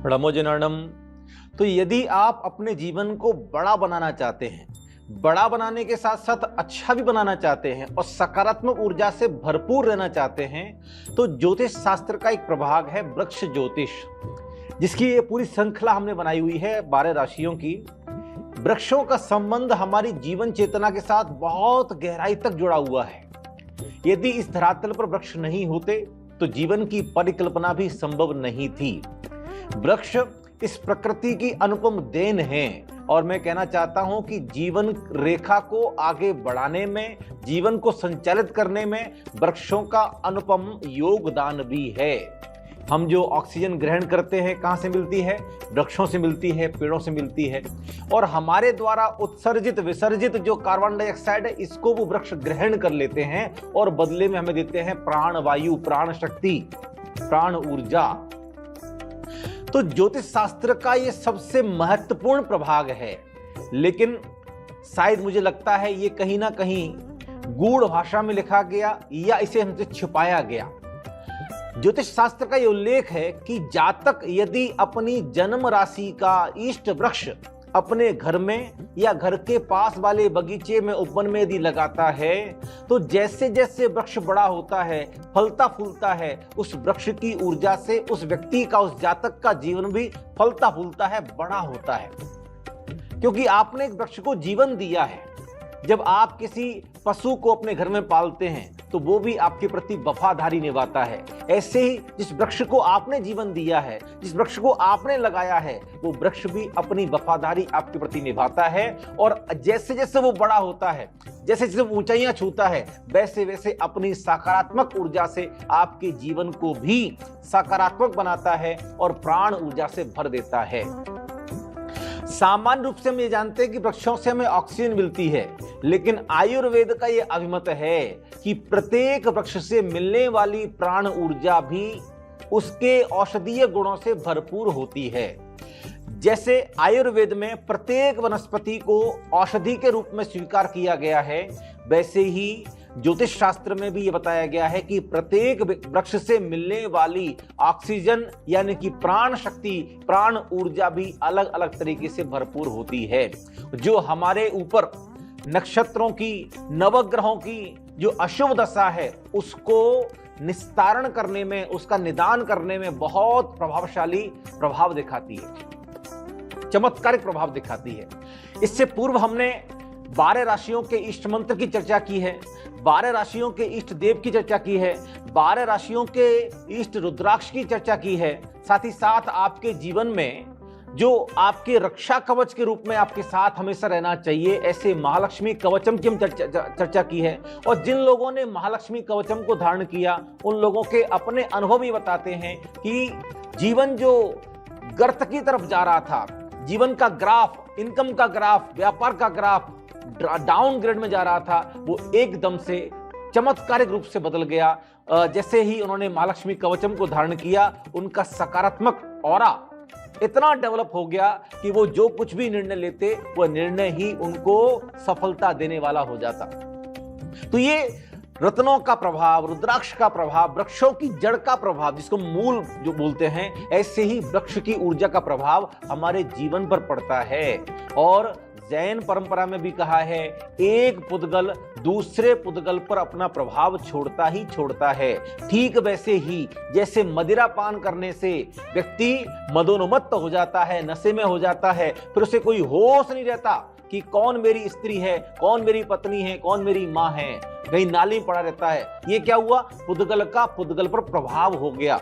णमोजनर्णम। तो यदि आप अपने जीवन को बड़ा बनाना चाहते हैं, बड़ा बनाने के साथ साथ अच्छा भी बनाना चाहते हैं और सकारात्मक ऊर्जा से भरपूर रहना चाहते हैं, तो ज्योतिष शास्त्र का एक प्रभाग है वृक्ष ज्योतिष, जिसकी ये पूरी श्रृंखला हमने बनाई हुई है 12 राशियों की। वृक्षों का संबंध हमारी जीवन चेतना के साथ बहुत गहराई तक जुड़ा हुआ है। यदि इस धरातल पर वृक्ष नहीं होते तो जीवन की परिकल्पना भी संभव नहीं थी। वृक्ष इस प्रकृति की अनुपम देन है और मैं कहना चाहता हूं कि जीवन रेखा को आगे बढ़ाने में, जीवन को संचालित करने में वृक्षों का अनुपम योगदान भी है। हम जो ऑक्सीजन ग्रहण करते हैं कहां से मिलती है? वृक्षों से मिलती है, पेड़ों से मिलती है। और हमारे द्वारा उत्सर्जित विसर्जित जो कार्बन डाइऑक्साइड है, इसको वो वृक्ष ग्रहण कर लेते हैं और बदले में हमें देते हैं प्राण वायु, प्राण शक्ति, प्राण ऊर्जा। तो ज्योतिष शास्त्र का ये सबसे महत्वपूर्ण प्रभाग है, लेकिन शायद मुझे लगता है ये कहीं ना कहीं गूढ़ भाषा में लिखा गया या इसे हमसे छिपाया गया। ज्योतिष शास्त्र का यह उल्लेख है कि जातक यदि अपनी जन्म राशि का इष्ट वृक्ष अपने घर में या घर के पास वाले बगीचे में उपवन में यदि लगाता है, तो जैसे जैसे वृक्ष बड़ा होता है, फलता फूलता है, उस वृक्ष की ऊर्जा से उस व्यक्ति का, उस जातक का जीवन भी फलता फूलता है, बड़ा होता है, क्योंकि आपने एक वृक्ष को जीवन दिया है। जब आप किसी पशु को अपने घर में पालते हैं तो वो भी आपके प्रति वफादारी निभाता है। ऐसे ही जिस वृक्ष को आपने जीवन दिया है, जिस वृक्ष को आपने लगाया है, वो वृक्ष भी अपनी वफादारी आपके प्रति निभाता है। और जैसे जैसे वो बड़ा होता है, जैसे जैसे वो ऊंचाइयां छूता है, वैसे वैसे अपनी सकारात्मक ऊर्जा से आपके जीवन को भी सकारात्मक बनाता है और प्राण ऊर्जा से भर देता है। सामान्य रूप से हम ये जानते हैं कि वृक्षों से हमें ऑक्सीजन मिलती है, लेकिन आयुर्वेद का ये अभिमत है कि प्रत्येक वृक्ष से मिलने वाली प्राण ऊर्जा भी उसके औषधीय गुणों से भरपूर होती है। जैसे आयुर्वेद में प्रत्येक वनस्पति को औषधि के रूप में स्वीकार किया गया है, वैसे ही ज्योतिष शास्त्र में भी ये बताया गया है कि प्रत्येक वृक्ष से मिलने वाली ऑक्सीजन यानी कि प्राण शक्ति, प्राण ऊर्जा भी अलग अलग तरीके से भरपूर होती है, जो हमारे ऊपर नक्षत्रों की, नवग्रहों की जो अशुभ दशा है उसको निस्तारण करने में, उसका निदान करने में बहुत प्रभावशाली प्रभाव दिखाती है, चमत्कारिक प्रभाव दिखाती है। इससे पूर्व हमने 12 राशियों के इष्ट मंत्र की चर्चा की है, 12 राशियों के इष्ट देव की चर्चा की है, 12 राशियों के इष्ट रुद्राक्ष की चर्चा की है। साथ ही साथ आपके जीवन में जो आपके रक्षा कवच के रूप में आपके साथ हमेशा रहना चाहिए, ऐसे महालक्ष्मी कवचम की हम चर्चा की है। और जिन लोगों ने महालक्ष्मी कवचम को धारण किया, उन लोगों के अपने अनुभव ही बताते हैं कि जीवन जो गर्त की तरफ जा रहा था, जीवन का ग्राफ, इनकम का ग्राफ, व्यापार का ग्राफ डाउन ग्रेड में जा रहा था, वो एकदम से चमत्कारिक रूप से बदल गया। जैसे ही उन्होंने महालक्ष्मी कवचम को धारण किया, उनका सकारात्मक ऑरा इतना डेवलप हो गया कि वो जो कुछ भी निर्णय लेते, वो निर्णय ही उनको सफलता देने वाला हो जाता। तो ये रत्नों का प्रभाव, रुद्राक्ष का प्रभाव, वृक्षों की जड़ का प्रभाव, जिसको मूल जो बोलते हैं, ऐसे ही वृक्ष की ऊर्जा का प्रभाव हमारे जीवन पर पड़ता है। और जैन परंपरा में भी कहा है, एक पुद्गल दूसरे पुद्गल पर अपना प्रभाव छोड़ता ही छोड़ता है। ठीक वैसे ही जैसे मदिरा पान करने से व्यक्ति मदोन्मत्त हो जाता है, नशे में हो जाता है, फिर उसे कोई होश नहीं रहता कि कौन मेरी स्त्री है, कौन मेरी पत्नी है, कौन मेरी मां है, कहीं नाली में पड़ा रहता है। ये क्या हुआ? पुद्गल का पुद्गल पर प्रभाव हो गया।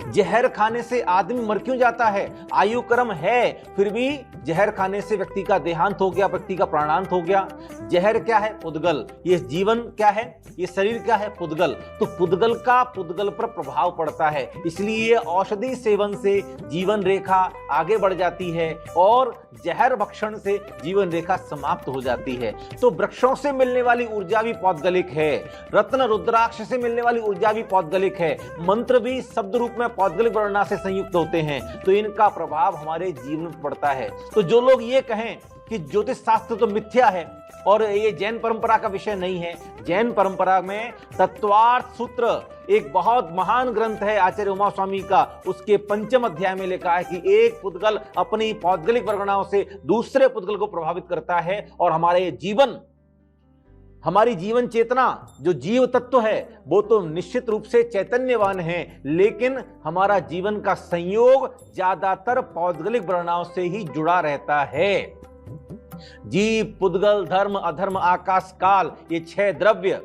जहर खाने से आदमी मर क्यों जाता है? आयु क्रम है, फिर भी जहर खाने से व्यक्ति का देहांत हो गया, व्यक्ति का प्राणांत हो गया। जहर क्या है? पुद्गल। ये जीवन क्या है? ये शरीर क्या है? पुद्गल। तो पुद्गल का पुद्गल पर प्रभाव पड़ता है, इसलिए औषधि सेवन से जीवन रेखा आगे बढ़ जाती है और जहर भक्षण से जीवन रेखा समाप्त हो जाती है। तो वृक्षों से मिलने वाली ऊर्जा भी पौद्गलिक है, रत्न रुद्राक्ष से मिलने वाली ऊर्जा भी पौद्गलिक है, मंत्र भी शब्द रूप में पौद्गलिक वर्णना से संयुक्त होते हैं। तो इनका प्रभाव हमारे जीवन पर पड़ता है। तो जो लोग ये कहें कि ज्योतिष शास्त्र तो मिथ्या है और ये जैन परंपरा का विषय नहीं है। जैन परंपरा में तत्वार्थ सूत्र एक बहुत महान ग्रंथ है आचार्य उमा स्वामी का, उसके 5वें अध्याय में लिखा है कि एक पुद्गल अपनी पौद्गलिक वर्गणाओं से दूसरे पुद्गल को प्रभावित करता है और हमारी जीवन चेतना जो जीव तत्व है वो तो निश्चित रूप से चैतन्यवान है, लेकिन हमारा जीवन का संयोग ज्यादातर पौद्गलिक वर्गणाओं से ही जुड़ा रहता है। जीव, पुद्गल, धर्म, अधर्म, आकाश, काल, ये 6 द्रव्य,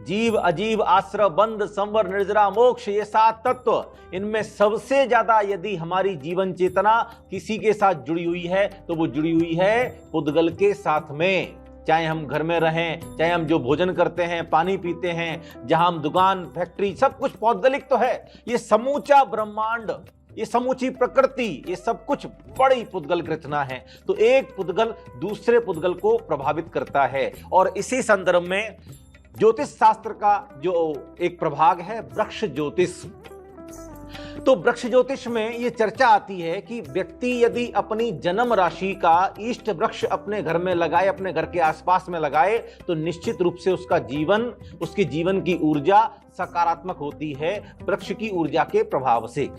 जीव, अजीव, आश्रव, बंध, संवर, निर्जरा, मोक्ष, ये 7 तत्व, इनमें सबसे ज्यादा यदि हमारी जीवन चेतना किसी के साथ जुड़ी हुई है तो वो जुड़ी हुई है पुद्गल के साथ में। चाहे हम घर में रहें, चाहे हम जो भोजन करते हैं, पानी पीते हैं, जहां हम दुकान, फैक्ट्री, सब कुछ पौद्गलिक तो है। ये समूचा ब्रह्मांड, ये समूची प्रकृति, ये सब कुछ बड़ी पुद्गल रचना है। तो एक पुद्गल दूसरे पुद्गल को प्रभावित करता है। और इसी संदर्भ में ज्योतिष शास्त्र का जो एक प्रभाग है वृक्ष ज्योतिष, तो वृक्ष ज्योतिष में ये चर्चा आती है कि व्यक्ति यदि अपनी जन्म राशि का इष्ट वृक्ष अपने घर में लगाए, अपने घर के आसपास में लगाए, तो निश्चित रूप से उसके जीवन की ऊर्जा सकारात्मक होती है वृक्ष की ऊर्जा के प्रभाव से।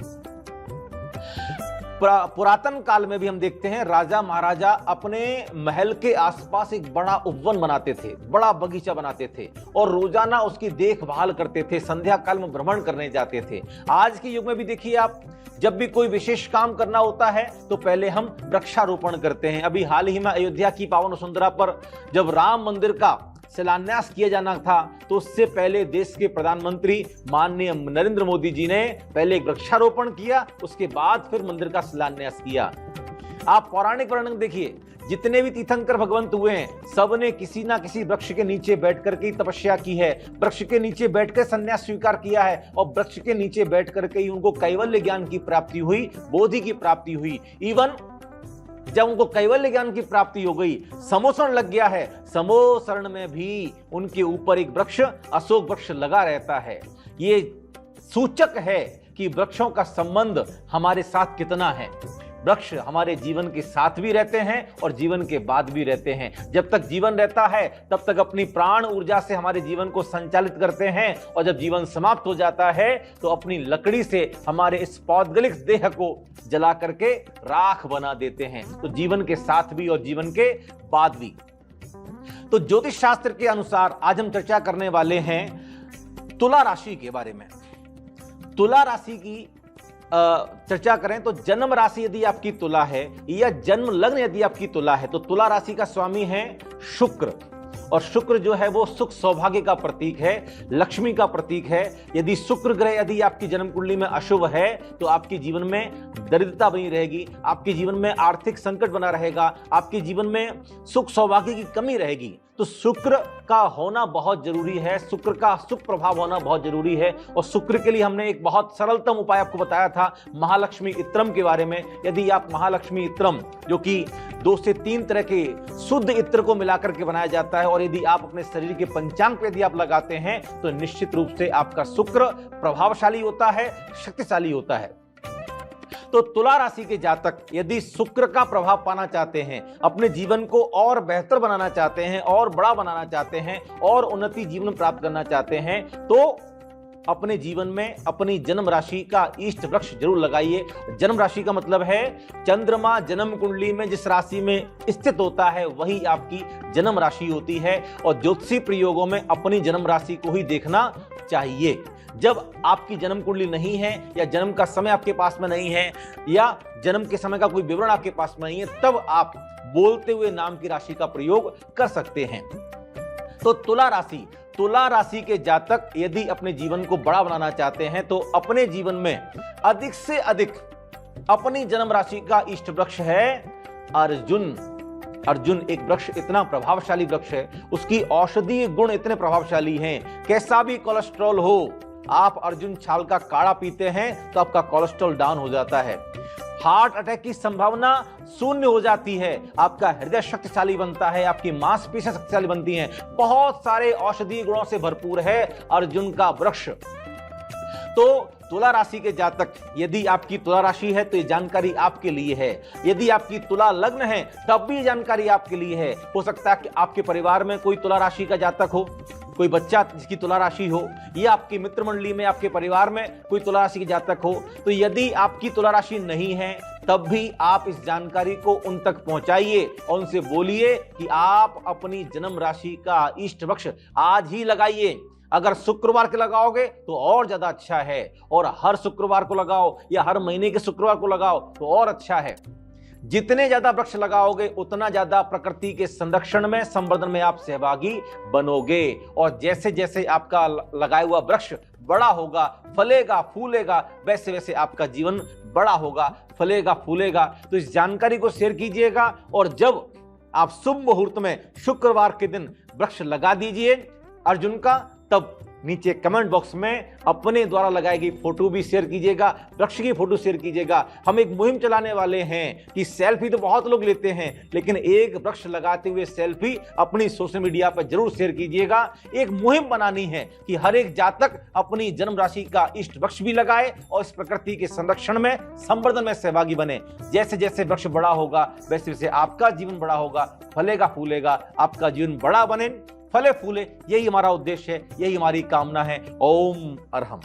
पुरातन काल में भी हम देखते हैं राजा महाराजा अपने महल के आसपास एक बड़ा उपवन बनाते थे, बड़ा बगीचा बनाते थे और रोजाना उसकी देखभाल करते थे, संध्या काल में भ्रमण करने जाते थे। आज के युग में भी देखिए आप, जब भी कोई विशेष काम करना होता है तो पहले हम वृक्षारोपण करते हैं। अभी हाल ही में अयोध्या की पावन वसुंधरा पर जब राम मंदिर का शिलान्यास किया जाना था तो उससे पहले देश के प्रधानमंत्री माननीय नरेंद्र मोदी जी ने पहले एक वृक्षारोपण किया, उसके बाद फिर मंदिर का शिलान्यास किया। आप पौराणिक वर्णन देखिए, जितने भी तीर्थंकर भगवंत हुए हैं सबने किसी ना किसी वृक्ष के नीचे बैठ करके तपस्या की है, वृक्ष के नीचे बैठकर संन्यास स्वीकार किया है और वृक्ष के नीचे बैठ करके ही उनको कैवल्य ज्ञान की प्राप्ति हुई, बोधि की प्राप्ति हुई। इवन जब उनको कैवल्य ज्ञान की प्राप्ति हो गई, समोसरण लग गया है, समोसरण में भी उनके ऊपर एक वृक्ष, अशोक वृक्ष लगा रहता है। ये सूचक है कि वृक्षों का संबंध हमारे साथ कितना है। वृक्ष हमारे जीवन के साथ भी रहते हैं और जीवन के बाद भी रहते हैं। जब तक जीवन रहता है तब तक अपनी प्राण ऊर्जा से हमारे जीवन को संचालित करते हैं और जब जीवन समाप्त हो जाता है तो अपनी लकड़ी से हमारे इस पौद्गलिक देह को जला करके राख बना देते हैं। तो जीवन के साथ भी और जीवन के बाद भी। तो ज्योतिष शास्त्र के अनुसार आज हम चर्चा करने वाले हैं तुला राशि के बारे में। तुला राशि की चर्चा करें तो जन्म राशि यदि आपकी तुला है या जन्म लग्न यदि आपकी तुला है तो तुला राशि का स्वामी है शुक्र, और शुक्र जो है वो सुख सौभाग्य का प्रतीक है, लक्ष्मी का प्रतीक है। यदि शुक्र ग्रह यदि आपकी जन्म कुंडली में अशुभ है तो आपके जीवन में दरिद्रता बनी रहेगी, आपके जीवन में आर्थिक संकट बना रहेगा, आपके जीवन में सुख सौभाग्य की कमी रहेगी। तो शुक्र का होना बहुत जरूरी है, शुक्र का शुभ प्रभाव होना बहुत जरूरी है। और शुक्र के लिए हमने एक बहुत सरलतम उपाय आपको बताया था महालक्ष्मी इत्रम के बारे में। यदि आप महालक्ष्मी इत्रम, जो कि 2 से 3 तरह के शुद्ध इत्र को मिलाकर के बनाया जाता है, और यदि आप अपने शरीर के पंचांग पे यदि आप लगाते हैं तो निश्चित रूप से आपका शुक्र प्रभावशाली होता है, शक्तिशाली होता है। तो तुला राशि के जातक यदि शुक्र का प्रभाव पाना चाहते हैं, अपने जीवन को और बेहतर बनाना चाहते हैं, और बड़ा बनाना चाहते हैं, और उन्नति जीवन प्राप्त करना चाहते हैं, तो अपने जीवन में अपनी जन्म राशि का इष्ट वृक्ष जरूर लगाइए। जन्म राशि का मतलब है चंद्रमा जन्म कुंडली में जिस राशि में स्थित होता है वही आपकी जन्म राशि होती है। और ज्योतिषी प्रयोगों में अपनी जन्म राशि को ही देखना चाहिए। जब आपकी जन्म कुंडली नहीं है या जन्म का समय आपके पास में नहीं है या जन्म के समय का कोई विवरण आपके पास में नहीं है, तब आप बोलते हुए नाम की राशि का प्रयोग कर सकते हैं। तो तुला राशि के जातक यदि अपने जीवन को बड़ा बनाना चाहते हैं तो अपने जीवन में अधिक से अधिक अपनी जन्म राशि का इष्ट वृक्ष है अर्जुन एक वृक्ष इतना प्रभावशाली वृक्ष है, उसकी औषधीय गुण इतने प्रभावशाली हैं। कैसा भी कोलेस्ट्रॉल हो, आप अर्जुन छाल का काढ़ा पीते हैं तो आपका कोलेस्ट्रॉल डाउन हो जाता है, हार्ट अटैक की संभावना शून्य हो जाती है, आपका हृदय शक्तिशाली बनता है, आपकी मांसपेशियां शक्तिशाली बनती हैं। बहुत सारे औषधीय गुणों से भरपूर है अर्जुन का वृक्ष। तो तुला राशि के जातक, यदि आपकी तुला राशि है तो ये जानकारी आपके लिए है। यदि आपकी तुला लग्न है तब भी ये जानकारी आपके लिए है। हो सकता है कि आपके परिवार में कोई तुला राशि का जातक हो, कोई बच्चा जिसकी तुला राशि हो, या आपकी मित्र मंडली में, आपके परिवार में कोई तुला राशि के जातक हो। तो यदि आपकी तुला राशि नहीं है तब भी आप इस जानकारी को उन तक पहुंचाइए और उनसे बोलिए कि आप अपनी जन्म राशि का इष्ट वृक्ष आज ही लगाइए। अगर शुक्रवार के लगाओगे तो और ज्यादा अच्छा है, और हर शुक्रवार को लगाओ या हर महीने के शुक्रवार को लगाओ तो और अच्छा है। जितने ज्यादा वृक्ष लगाओगे उतना ज्यादा प्रकृति के संरक्षण में, संवर्धन में आप सहभागी बनोगे। और जैसे जैसे आपका लगाया हुआ वृक्ष बड़ा होगा, फलेगा, फूलेगा, वैसे वैसे आपका जीवन बड़ा होगा, फलेगा, फूलेगा। तो इस जानकारी को शेयर कीजिएगा, और जब आप शुभ मुहूर्त में शुक्रवार के दिन वृक्ष लगा दीजिए अर्जुन का, तब नीचे कमेंट बॉक्स में अपने द्वारा लगाई गई फोटो भी शेयर कीजिएगा, वृक्ष की फोटो शेयर कीजिएगा। हम एक मुहिम चलाने वाले हैं कि सेल्फी तो बहुत लोग लेते हैं, लेकिन एक वृक्ष लगाते हुए सेल्फी अपनी सोशल मीडिया पर जरूर शेयर कीजिएगा। एक मुहिम बनानी है कि हर एक जातक अपनी जन्म राशि का इष्ट वृक्ष भी लगाए और इस प्रकृति के संरक्षण में, संवर्धन में सहभागी बने। जैसे जैसे वृक्ष बड़ा होगा वैसे वैसे आपका जीवन बड़ा होगा, फलेगा, फूलेगा, आपका जीवन बड़ा बने, फले फूले। यही हमारा उद्देश्य है, यही हमारी कामना है। ओम अरहम।